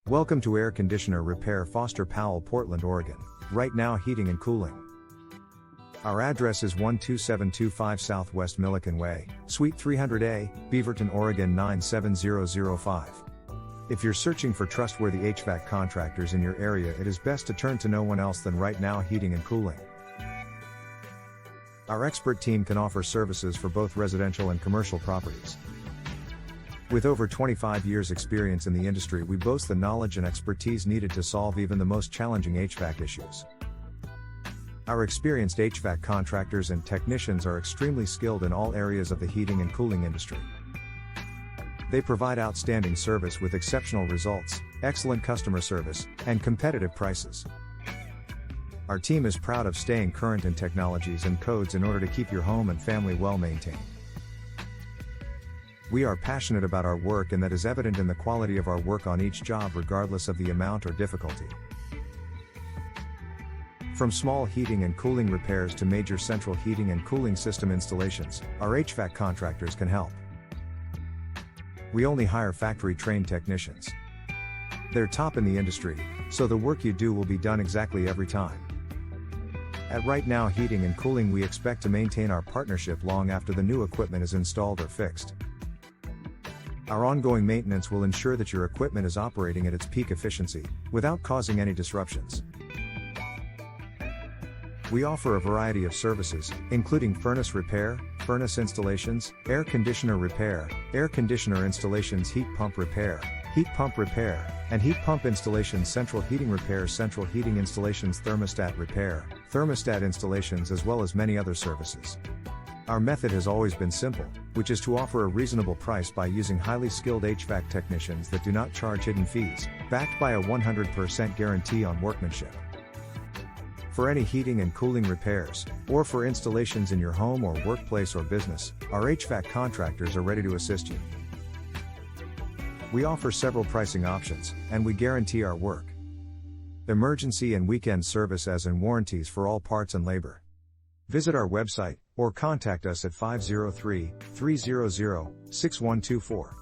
Welcome to Air Conditioner Repair Foster-Powell, Portland, Oregon. Right Now Heating and Cooling. Our address is 12725 Southwest Millikan Way, Suite 300A, Beaverton, Oregon 97005. If you're searching for trustworthy HVAC contractors in your area, it is best to turn to no one else than Right Now Heating and Cooling. Our expert team can offer services for both residential and commercial properties. With over 25 years experience in the industry, we boast the knowledge and expertise needed to solve even the most challenging HVAC issues. Our experienced HVAC contractors and technicians are extremely skilled in all areas of the heating and cooling industry. They provide outstanding service with exceptional results, excellent customer service, and competitive prices. Our team is proud of staying current in technologies and codes in order to keep your home and family well maintained. We are passionate about our work, and that is evident in the quality of our work on each job, regardless of the amount or difficulty. From small heating and cooling repairs to major central heating and cooling system installations, our HVAC contractors can help. We only hire factory-trained technicians. They're top in the industry, so the work you do will be done exactly every time. At Right Now Heating and Cooling, we expect to maintain our partnership long after the new equipment is installed or fixed. Our ongoing maintenance will ensure that your equipment is operating at its peak efficiency, without causing any disruptions. We offer a variety of services, including furnace repair, furnace installations, air conditioner repair, air conditioner installations, heat pump repair, and heat pump installations, central heating repairs, central heating installations, thermostat repair, thermostat installations, as well as many other services. Our method has always been simple, which is to offer a reasonable price by using highly skilled HVAC technicians that do not charge hidden fees, backed by a 100% guarantee on workmanship. For any heating and cooling repairs, or for installations in your home or workplace or business, our HVAC contractors are ready to assist you. We offer several pricing options, and we guarantee our work. Emergency and weekend service, as in warranties for all parts and labor. Visit our website, or contact us at 503-300-6124.